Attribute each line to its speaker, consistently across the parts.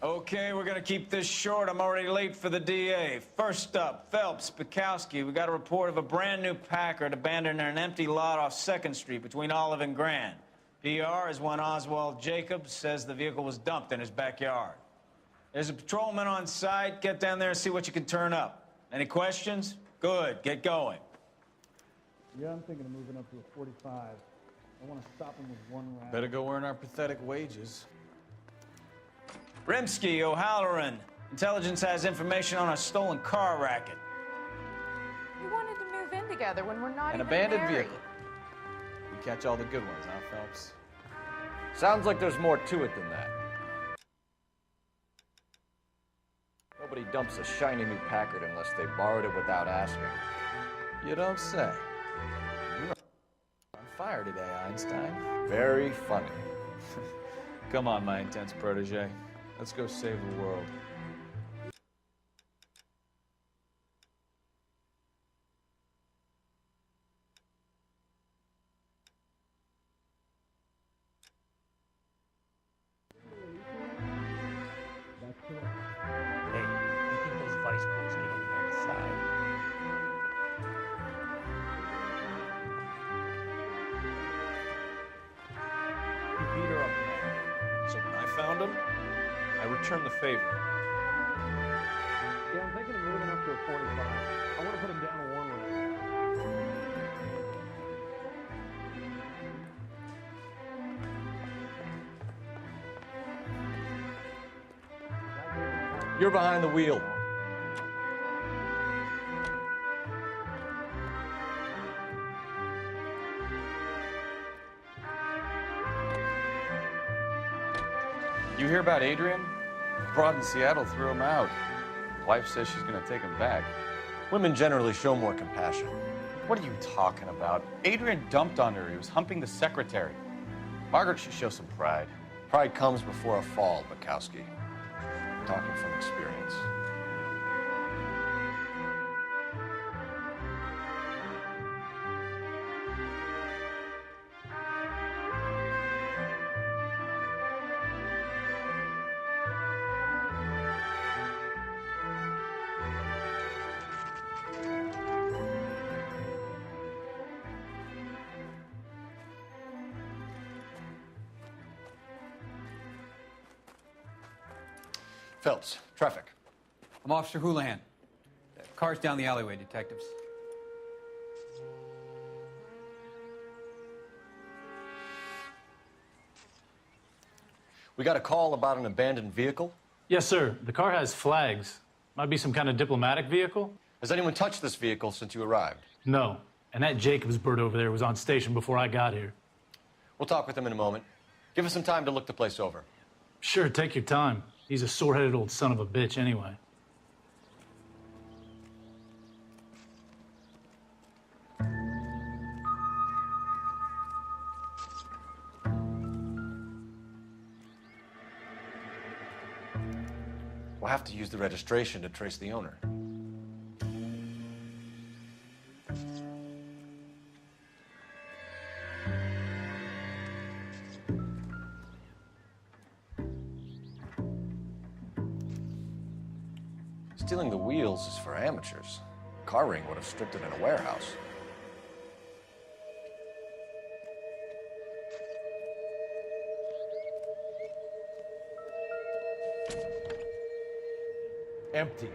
Speaker 1: Okay, we're gonna keep this short. I'm already late for the DA. First up, Phelps, Bukowski. We got a report of a brand new Packard abandoned in an empty lot off 2nd Street between Olive and Grand. PR is one Oswald Jacobs says the vehicle was dumped in his backyard. There's a patrolman on site. Get down there and see what you can turn up. Any questions? Good, get going.
Speaker 2: Yeah, I'm thinking of moving up to a 45. I want to stop him with one round.
Speaker 3: Better go earn our pathetic wages.
Speaker 1: Rimsky, O'Halloran. Intelligence has information on a stolen car racket.
Speaker 4: We wanted to move in together when we're not
Speaker 3: An
Speaker 4: even
Speaker 3: abandoned
Speaker 4: married.
Speaker 3: vehicle. We catch all the good ones, huh, Phelps?
Speaker 5: Sounds like there's more to it than that. Nobody dumps a shiny new Packard unless they borrowed it without asking.
Speaker 3: You don't say. You're on fire today, Einstein.
Speaker 5: Very funny.
Speaker 3: Come on, my intense protege. Let's go save the world.
Speaker 6: Hey, you think those vice boys get in inside?
Speaker 3: You beat her up. So when I found him, I returned the favor.
Speaker 2: Yeah, I'm thinking of moving up to a 45. I want to put him down a one round.
Speaker 5: You're behind the wheel.
Speaker 3: You hear about Adrian? Broad in Seattle threw him out. Wife says she's gonna take him back.
Speaker 5: Women generally show more compassion.
Speaker 3: What are you talking about? Adrian dumped on her. He was humping the secretary. Margaret should show some pride.
Speaker 5: Pride comes before a fall, Bukowski. Talking from experience. Phelps, traffic.
Speaker 7: I'm Officer Houlihan. Car's down the alleyway, detectives.
Speaker 5: We got a call about an abandoned vehicle.
Speaker 8: Yes, sir. The car has flags. Might be some kind of diplomatic vehicle?
Speaker 5: Has anyone touched this vehicle since you arrived?
Speaker 8: No. And that Jacobs bird over there was on station before I got here.
Speaker 5: We'll talk with him in a moment. Give us some time to look the place over.
Speaker 8: Sure, take your time. He's a sore-headed old son of a bitch anyway.
Speaker 5: We'll have to use the registration to trace the owner. Stealing the wheels is for amateurs. Car ring would have stripped it in a warehouse. Empty.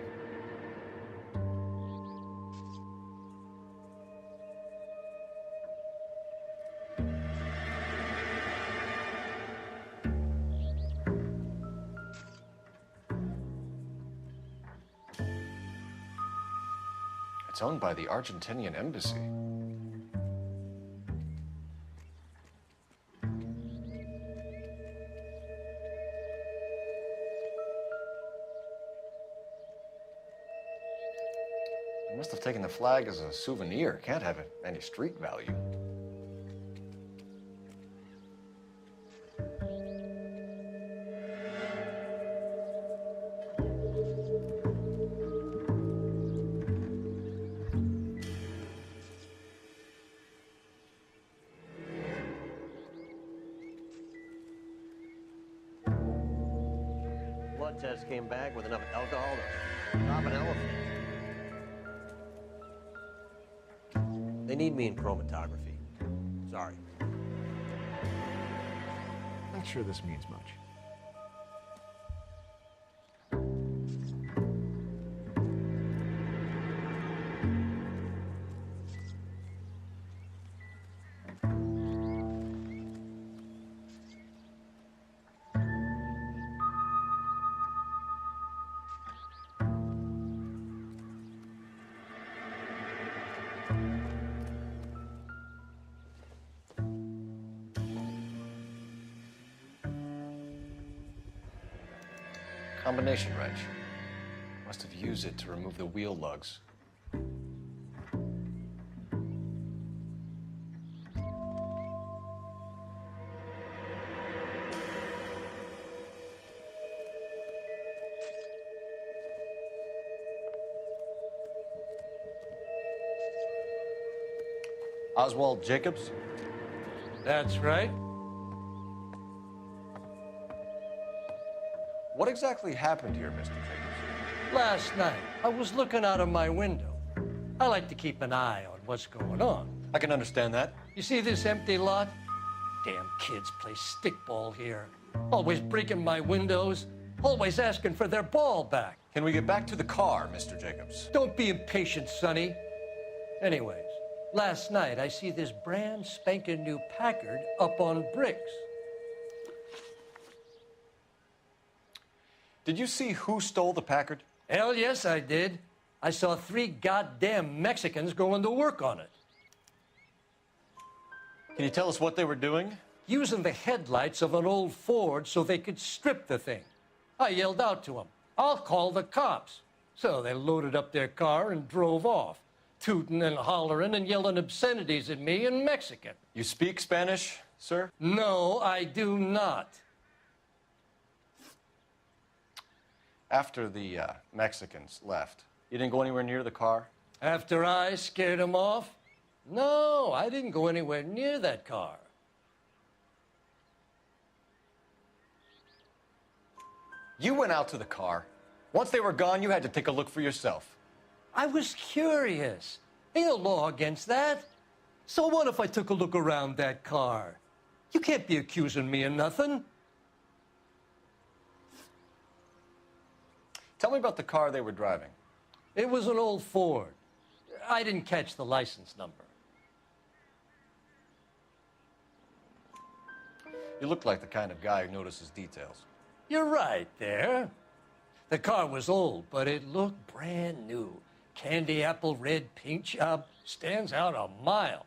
Speaker 5: It's owned by the Argentinian embassy. They must have taken the flag as a souvenir. Can't have any street value.
Speaker 9: blood test came back with enough alcohol to stop an elephant. They need me in chromatography. Sorry.
Speaker 10: Not sure this means much.
Speaker 5: Combination wrench. Must have used it to remove the wheel lugs. Oswald Jacobs?
Speaker 11: That's right.
Speaker 5: What exactly happened here, Mr. Jacobs?
Speaker 11: Last night, I was looking out of my window. I like to keep an eye on what's going on.
Speaker 5: I can understand that.
Speaker 11: You see this empty lot? Damn kids play stickball here. Always breaking my windows, always asking for their ball back.
Speaker 5: Can we get back to the car, Mr. Jacobs?
Speaker 11: Don't be impatient, Sonny. Anyways, last night I see this brand spanking new Packard up on bricks.
Speaker 5: Did you see who stole the Packard?
Speaker 11: Hell yes, I did. I saw 3 goddamn Mexicans going to work on it.
Speaker 5: Can you tell us what they were doing?
Speaker 11: Using the headlights of an old Ford so they could strip the thing. I yelled out to them, "I'll call the cops." So they loaded up their car and drove off, tooting and hollering and yelling obscenities at me in Mexican.
Speaker 5: You speak Spanish, sir?
Speaker 11: No, I do not.
Speaker 5: After the Mexicans left, you didn't go anywhere near the car?
Speaker 11: After I scared them off? No, I didn't go anywhere near that car.
Speaker 5: You went out to the car. Once they were gone, you had to take a look for yourself.
Speaker 11: I was curious. Ain't no law against that. So what if I took a look around that car? You can't be accusing me of nothing.
Speaker 5: Tell me about the car they were driving.
Speaker 11: It was an old Ford. I didn't catch the license number.
Speaker 5: You look like the kind of guy who notices details.
Speaker 11: You're right there. The car was old, but it looked brand new. Candy apple red paint job stands out a mile.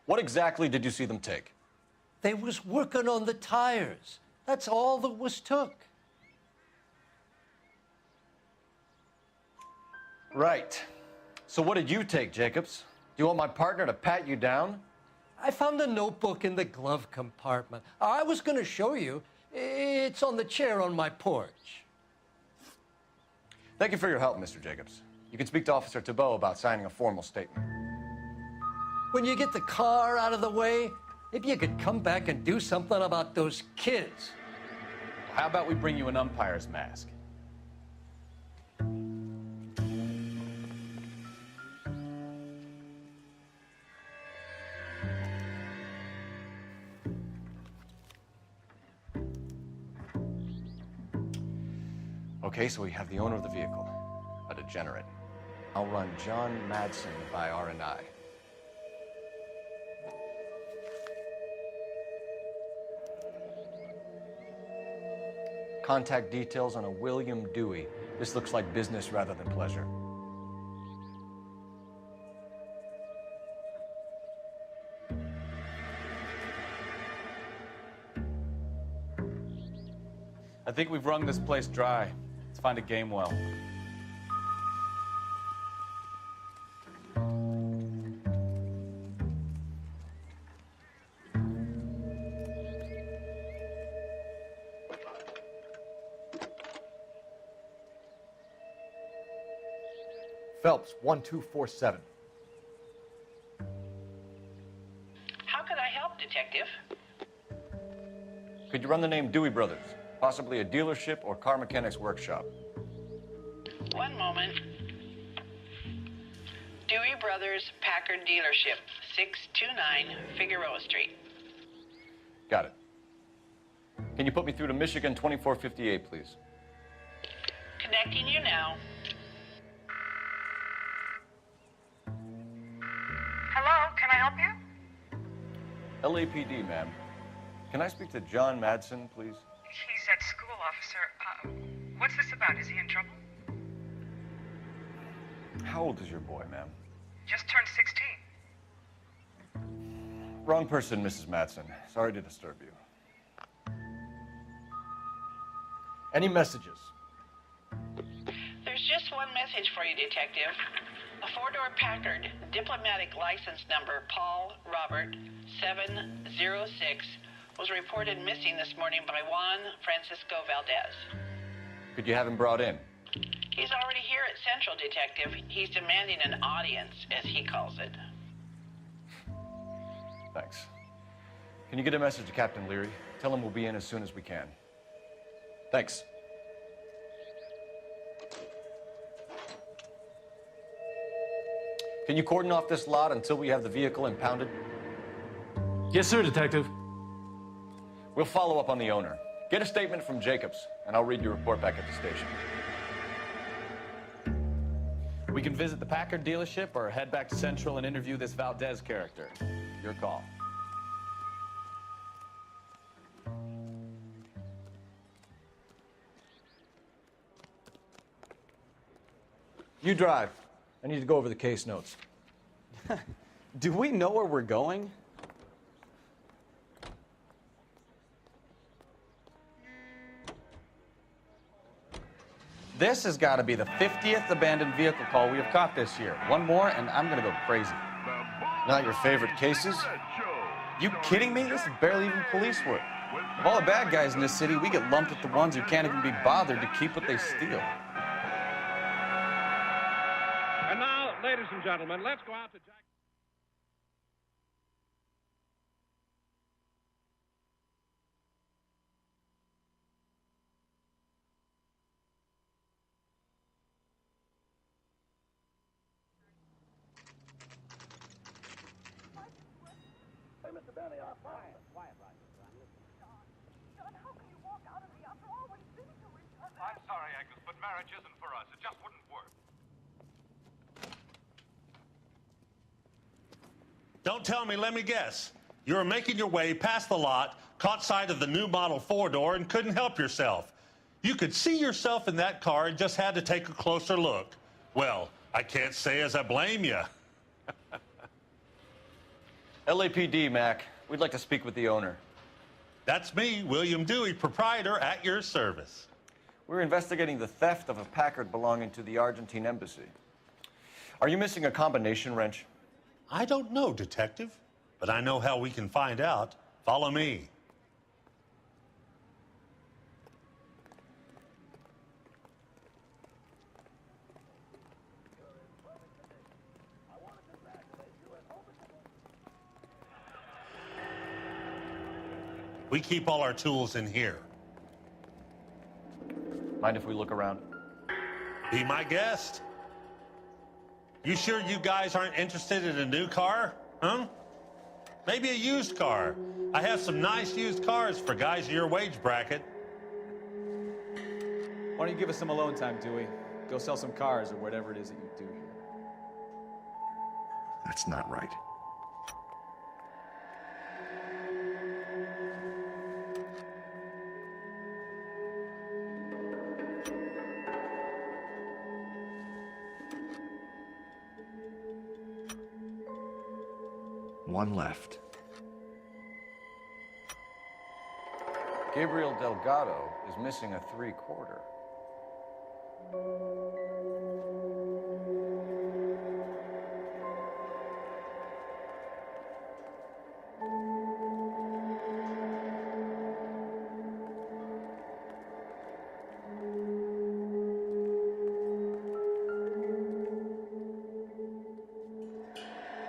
Speaker 5: What exactly did you see them take?
Speaker 11: They was working on the tires. That's all that was took.
Speaker 5: Right. So what did you take, Jacobs? Do you want my partner to pat you down?
Speaker 11: I found a notebook in the glove compartment. I was going to show you. It's on the chair on my porch.
Speaker 5: Thank you for your help, Mr. Jacobs. You can speak to Officer Thibault about signing a formal statement.
Speaker 11: When you get the car out of the way, maybe you could come back and do something about those kids.
Speaker 3: How about we bring you an umpire's mask?
Speaker 5: Okay, so we have the owner of the vehicle, a degenerate. I'll run John Madsen by R&I. Contact details on a William Dewey. This looks like business rather than pleasure.
Speaker 3: I think we've wrung this place dry. Let's find a game well.
Speaker 10: Phelps, 1247.
Speaker 12: How could I I help, Detective?
Speaker 5: Could you run the name Dewey Brothers? Possibly a dealership or car mechanics workshop.
Speaker 12: One moment. Dewey Brothers Packard Dealership, 629 Figueroa Street.
Speaker 5: Got it. Can you put me through to Michigan 2458, please?
Speaker 12: Connecting you now.
Speaker 13: Hello, can I help you?
Speaker 5: LAPD, ma'am. Can I speak to John Madsen, please?
Speaker 13: He's at school, officer. What's this about? Is he in trouble?
Speaker 5: How old is your boy, ma'am?
Speaker 13: Just turned 16.
Speaker 5: Wrong person, Mrs. Madsen. Sorry to disturb you. Any messages?
Speaker 12: There's just one message for you, Detective. A four-door Packard, diplomatic license number Paul Robert 706, was reported missing this morning by Juan Francisco Valdez.
Speaker 5: Could you have him brought in?
Speaker 12: He's already here at Central, Detective. He's demanding an audience, as he calls it.
Speaker 5: Thanks. Can you get a message to Captain Leary? Tell him we'll be in as soon as we can. Thanks. Can you cordon off this lot until we have the vehicle impounded?
Speaker 8: Yes, sir, Detective.
Speaker 5: We'll follow up on the owner. Get a statement from Jacobs, and I'll read your report back at the station.
Speaker 3: We can visit the Packard dealership or head back to Central and interview this Valdez character. Your call.
Speaker 5: You drive. I need to go over the case notes.
Speaker 3: Do we know where we're going? This has got to be the 50th abandoned vehicle call we have caught this year. One more, and I'm going to go crazy.
Speaker 5: Not your favorite cases?
Speaker 3: You kidding me? This is barely even police work. Of all the bad guys in this city, we get lumped with the ones who can't even be bothered to keep what they steal.
Speaker 14: And now, ladies and gentlemen, let's go out to Jack.
Speaker 15: I'm sorry, Agnes, but marriage isn't for us. It just wouldn't work.
Speaker 16: Don't tell me, let me guess. You were making your way past the lot, caught sight of the new model four-door, and couldn't help yourself. You could see yourself in that car and just had to take a closer look. Well, I can't say as I blame you.
Speaker 5: LAPD, Mac. We'd like to speak with the owner.
Speaker 16: That's me, William Dewey, proprietor, at your service.
Speaker 5: We're investigating the theft of a Packard belonging to the Argentine embassy. Are you missing a combination wrench?
Speaker 16: I don't know, Detective, but I know how we can find out. Follow me. We keep all our tools in here.
Speaker 5: Mind if we look around?
Speaker 16: Be my guest. You sure you guys aren't interested in a new car? Huh? Maybe a used car. I have some nice used cars for guys in your wage bracket.
Speaker 3: Why don't you give us some alone time, Dewey? Go sell some cars or whatever it is that you do here.
Speaker 10: That's not right. One left.
Speaker 5: Gabriel Delgado is missing a 3/4.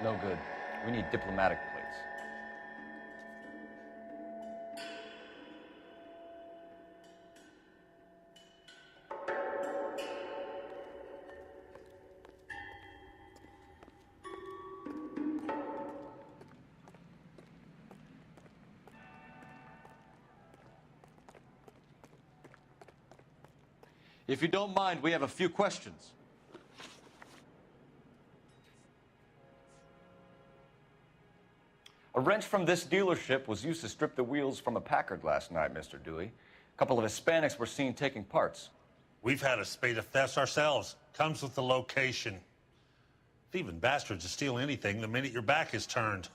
Speaker 5: No good. We need diplomatic plates. If you don't mind, we have a few questions. A wrench from this dealership was used to strip the wheels from a Packard last night, Mr. Dewey. A couple of Hispanics were seen taking parts.
Speaker 16: We've had a spate of thefts ourselves. Comes with the location. Thieving bastards will steal anything the minute your back is turned.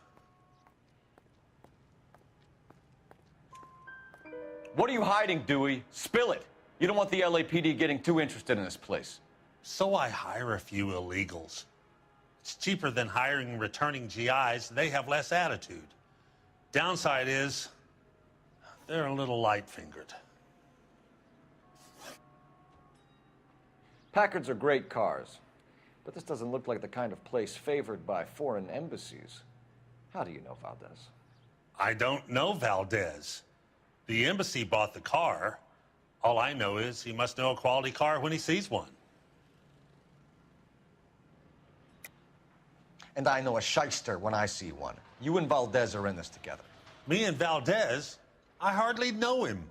Speaker 5: What are you hiding, Dewey? Spill it. You don't want the LAPD getting too interested in this place.
Speaker 16: So I hire a few illegals. It's cheaper than hiring returning GIs. They have less attitude. Downside is, they're a little light-fingered.
Speaker 5: Packards are great cars, but this doesn't look like the kind of place favored by foreign embassies. How do you know Valdez?
Speaker 16: I don't know Valdez. The embassy bought the car. All I know is he must know a quality car when he sees one.
Speaker 5: And I know a shyster when I see one. You and Valdez are in this together.
Speaker 16: Me and Valdez? I hardly know him.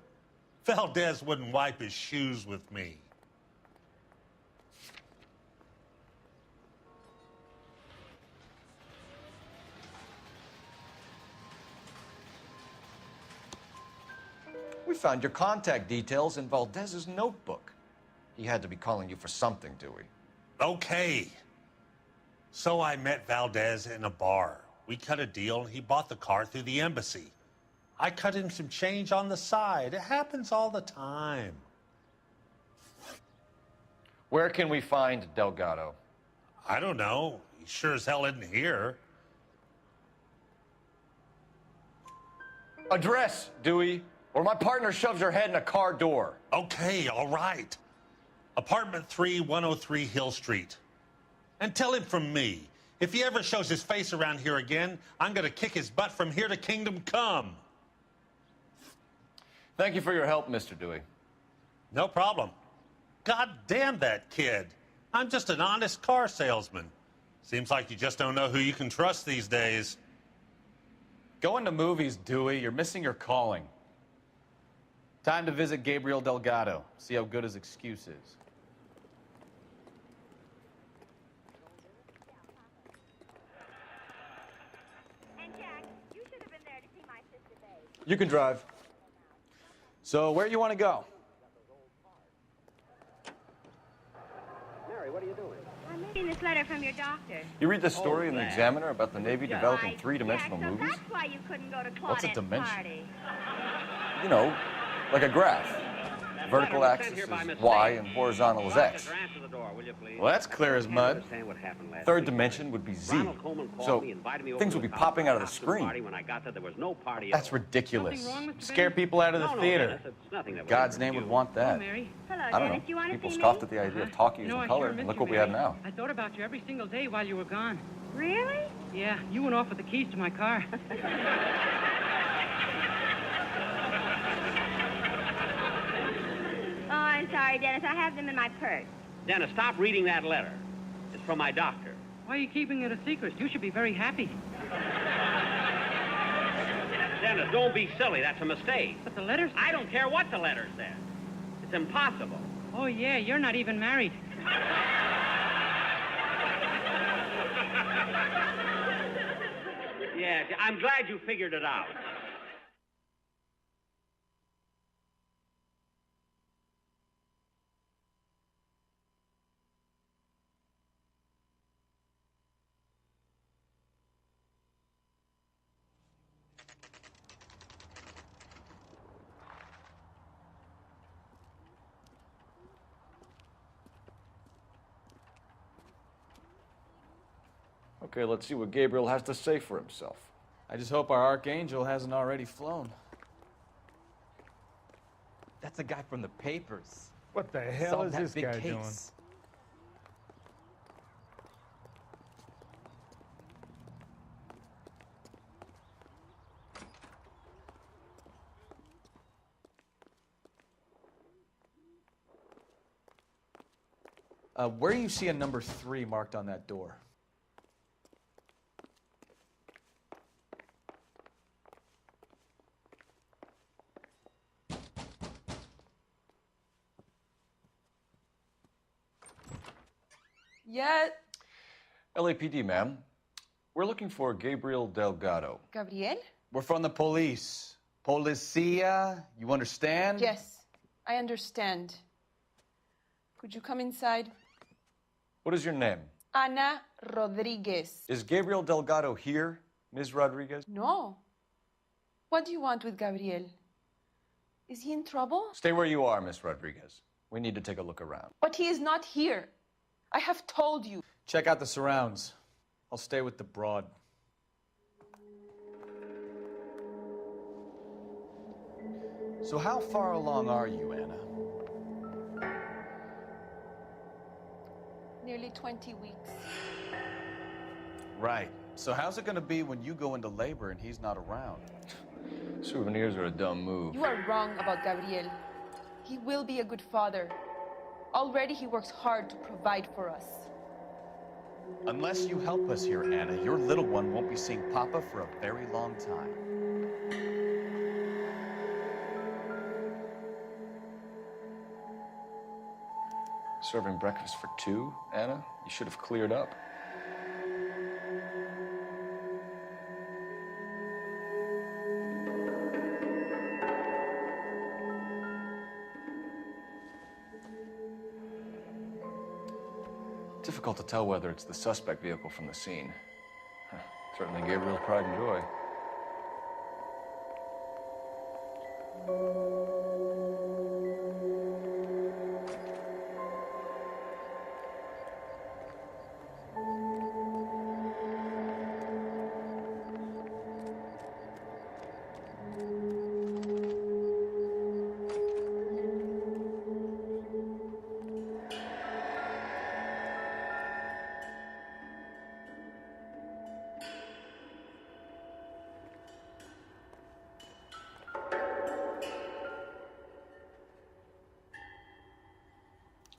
Speaker 16: Valdez wouldn't wipe his shoes with me.
Speaker 5: We found your contact details in Valdez's notebook. He had to be calling you for something, Dewey.
Speaker 16: Okay. So I met Valdez in a bar. We cut a deal, and he bought the car through the embassy. I cut him some change on the side. It happens all the time.
Speaker 5: Where can we find Delgado?
Speaker 16: I don't know. He sure as hell isn't here.
Speaker 5: Address, Dewey, or my partner shoves your head in a car door.
Speaker 16: Okay, all right. Apartment 3, 103 Hill Street. And tell him from me, if he ever shows his face around here again, I'm gonna kick his butt from here to kingdom come.
Speaker 5: Thank you for your help, Mr. Dewey.
Speaker 16: No problem. God damn that kid. I'm just an honest car salesman. Seems like you just don't know who you can trust these days.
Speaker 3: Going to movies, Dewey. You're missing your calling. Time to visit Gabriel Delgado. See how good his excuse is.
Speaker 5: You can drive.
Speaker 3: So, where you want to go?
Speaker 17: Mary, what are you doing? I'm reading this letter from your doctor.
Speaker 5: You read this story in the Examiner about the Navy developing three-dimensional
Speaker 17: so
Speaker 5: movies?
Speaker 17: That's why you couldn't go to Claudette's
Speaker 5: What's a dimension?
Speaker 17: party.
Speaker 5: You know, like a graph. Vertical axis is y and horizontal is x.
Speaker 3: Well, that's clear as mud.
Speaker 5: Third dimension would be z. So things would be popping out of the screen. That's ridiculous.
Speaker 3: Scare people out of the theater. God's name would want that.
Speaker 5: I don't know. People scoffed at the idea of talkies in color, and look what we have now.
Speaker 18: I thought about you every single day while you were gone.
Speaker 17: Really?
Speaker 18: Yeah, you went off with the keys to my car.
Speaker 17: Oh, I'm sorry, Dennis. I have them in my purse.
Speaker 6: Dennis, stop reading that letter. It's from my doctor.
Speaker 18: Why are you keeping it a secret? You should be very happy.
Speaker 6: Dennis, don't be silly. That's a mistake.
Speaker 18: But the letters...
Speaker 6: I don't care what the letter says. It's impossible.
Speaker 18: Oh, yeah, you're not even married.
Speaker 6: Yeah, I'm glad you figured it out.
Speaker 5: Okay, let's see what Gabriel has to say for himself.
Speaker 3: I just hope our archangel hasn't already flown.
Speaker 7: That's a guy from the papers.
Speaker 2: What the hell
Speaker 7: Solved
Speaker 2: is
Speaker 7: that
Speaker 2: this
Speaker 7: big
Speaker 2: guy
Speaker 7: case.
Speaker 2: doing?
Speaker 3: Where do you see a number 3 marked on that door?
Speaker 4: Yeah,
Speaker 5: LAPD, ma'am. We're looking for Gabriel Delgado.
Speaker 4: Gabriel?
Speaker 3: We're from the police. Policia, you understand?
Speaker 4: Yes, I understand. Could you come inside?
Speaker 5: What is your name?
Speaker 4: Ana Rodriguez.
Speaker 5: Is Gabriel Delgado here, Ms. Rodriguez?
Speaker 4: No. What do you want with Gabriel? Is he in trouble?
Speaker 5: Stay where you are, Ms. Rodriguez. We need to take a look around.
Speaker 4: But he is not here. I have told you.
Speaker 3: Check out the surrounds. I'll stay with the broad. So how far along are you, Anna?
Speaker 4: Nearly 20 weeks.
Speaker 3: Right. So how's it gonna be when you go into labor and he's not around?
Speaker 5: Souvenirs are a dumb move.
Speaker 4: You are wrong about Gabriel. He will be a good father. Already he works hard to provide for us.
Speaker 3: Unless you help us here, Anna, your little one won't be seeing Papa for a very long time.
Speaker 5: Serving breakfast for two, Anna? You should have cleared up. Difficult to tell whether it's the suspect vehicle from the scene. Certainly Gabriel's pride and joy.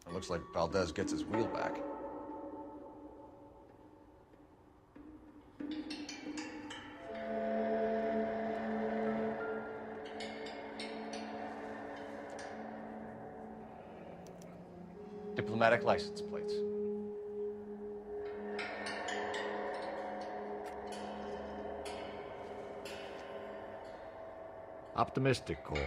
Speaker 5: It looks like Valdez gets his wheel back. Diplomatic license plates.
Speaker 10: Optimistic call.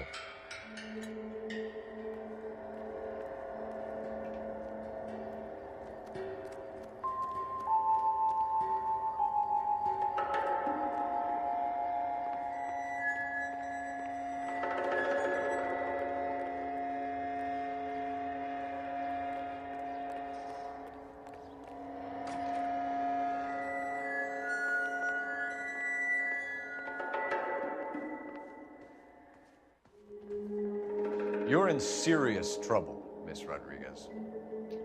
Speaker 5: You're in serious trouble, Miss Rodriguez.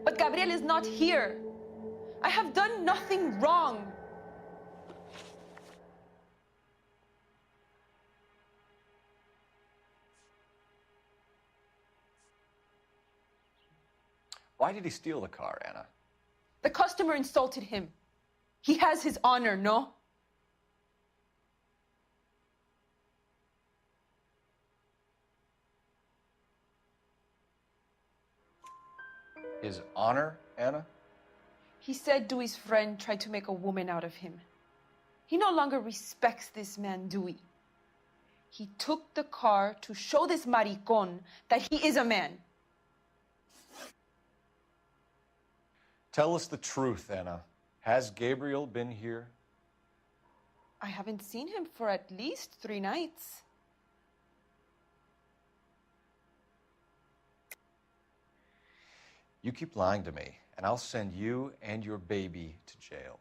Speaker 4: But Gabriel is not here. I have done nothing wrong.
Speaker 5: Why did he steal the car, Anna?
Speaker 4: The customer insulted him. He has his honor, no?
Speaker 5: His honor, Anna?
Speaker 4: He said Dewey's friend tried to make a woman out of him. He no longer respects this man, Dewey. He took the car to show this maricón that he is a man.
Speaker 5: Tell us the truth, Anna. Has Gabriel been here?
Speaker 4: I haven't seen him for at least 3 nights.
Speaker 5: You keep lying to me, and I'll send you and your baby to jail.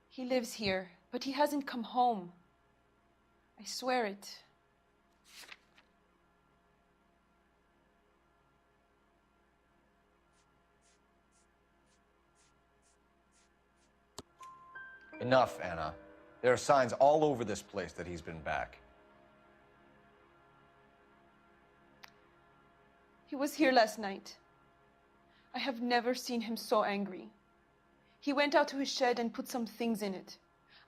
Speaker 4: He lives here, but he hasn't come home. I swear it.
Speaker 5: Enough, Anna. There are signs all over this place that he's been back.
Speaker 4: He was here last night. I have never seen him so angry. He went out to his shed and put some things in it.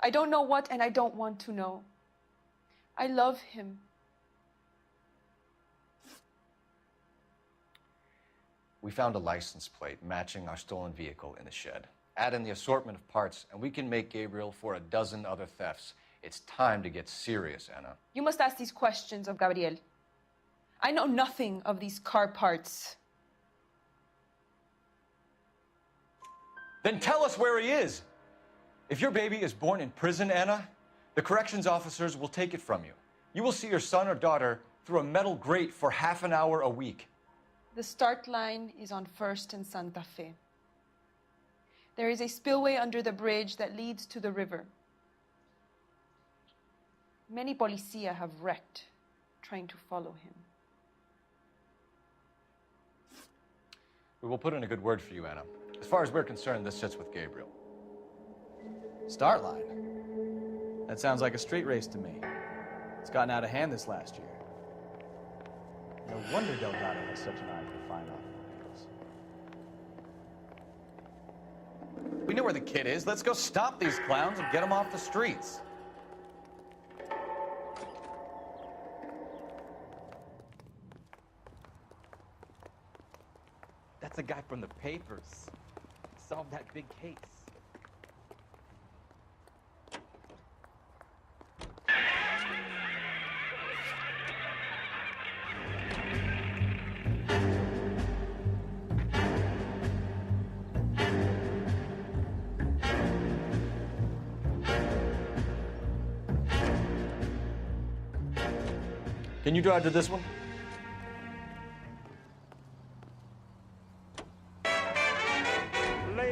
Speaker 4: I don't know what, and I don't want to know. I love him.
Speaker 5: We found a license plate matching our stolen vehicle in the shed. Add in the assortment of parts, and we can make Gabriel for a dozen other thefts. It's time to get serious, Anna.
Speaker 4: You must ask these questions of Gabriel. I know nothing of these car parts.
Speaker 5: Then tell us where he is. If your baby is born in prison, Anna, the corrections officers will take it from you. You will see your son or daughter through a metal grate for half an hour a week.
Speaker 4: The start line is on 1st and Santa Fe. There is a spillway under the bridge that leads to the river. Many policia have wrecked trying to follow him.
Speaker 5: We will put in a good word for you, Anna. As far as we're concerned, this sits with Gabriel.
Speaker 3: Start line? That sounds like a street race to me. It's gotten out of hand this last year. No wonder Delgado has such an eye for fine automobiles. We know where the kid is. Let's go stop these clowns and get them off the streets.
Speaker 19: That's a guy from the papers. Solved that big case.
Speaker 5: Can you drive to this one?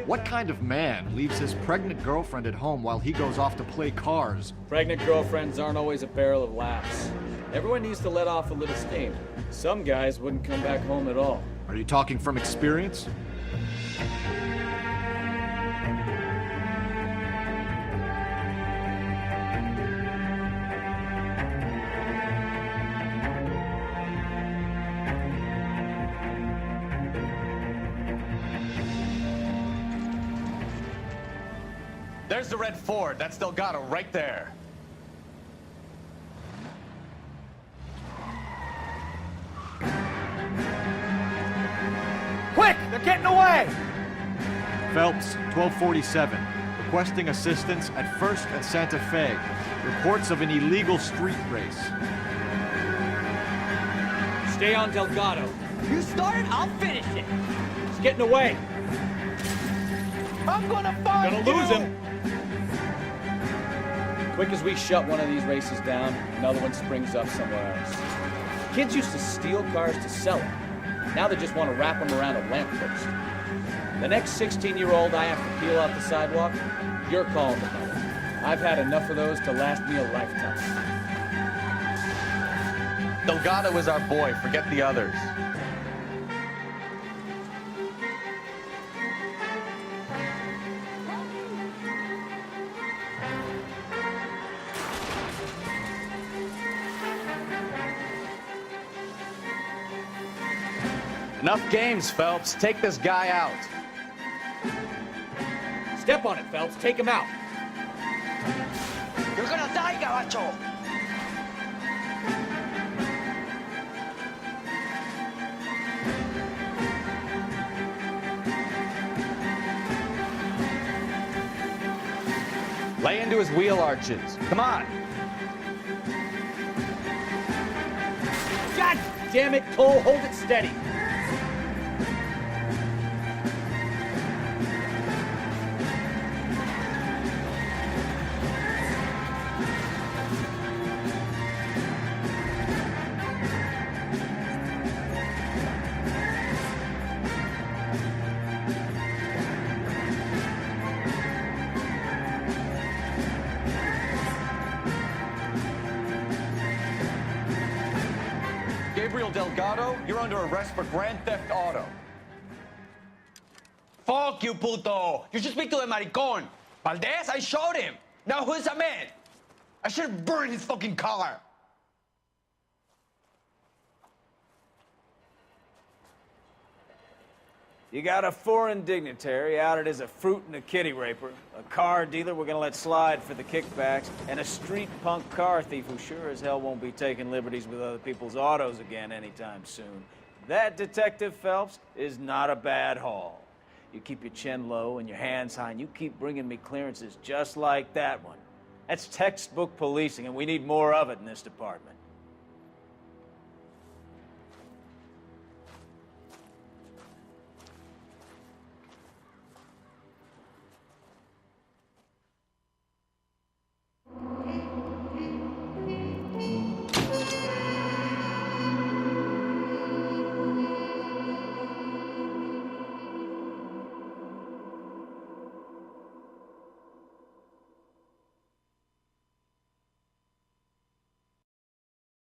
Speaker 10: What kind of man leaves his pregnant girlfriend at home while he goes off to play cars?
Speaker 3: Pregnant girlfriends aren't always a barrel of laughs. Everyone needs to let off a little steam. Some guys wouldn't come back home at all.
Speaker 10: Are you talking from experience?
Speaker 3: There's the red Ford. That's Delgado right there.
Speaker 6: Quick! They're getting away!
Speaker 10: Phelps, 1247. Requesting assistance at 1st and Santa Fe. Reports of an illegal street race.
Speaker 6: Stay on Delgado.
Speaker 19: You start it, I'll finish it.
Speaker 6: He's getting away.
Speaker 19: I'm gonna find
Speaker 3: Gonna lose him. Quick as we shut one of these races down, another one springs up somewhere else. Kids used to steal cars to sell them. Now they just want to wrap them around a lamppost. The next 16-year-old I have to peel off the sidewalk, you're calling the mother. I've had enough of those to last me a lifetime. Delgado is our boy. Forget the others. Enough games, Phelps. Take this guy out.
Speaker 6: Step on it, Phelps. Take him out.
Speaker 19: You're gonna die, Gabacho!
Speaker 3: Lay into his wheel arches. Come on.
Speaker 6: God damn it, Cole. Hold it steady.
Speaker 5: Gabriel Delgado, you're under arrest for Grand Theft Auto.
Speaker 19: Fuck you, puto! You should speak to the maricón. Valdez, I showed him. Now who's the man? I should have burned his fucking car.
Speaker 1: You got a foreign dignitary outed as a fruit and a kitty raper, a car dealer we're gonna let slide for the kickbacks, and a street punk car thief who sure as hell won't be taking liberties with other people's autos again anytime soon. That, Detective Phelps, is not a bad haul. You keep your chin low and your hands high, and you keep bringing me clearances just like that one. That's textbook policing, and we need more of it in this department.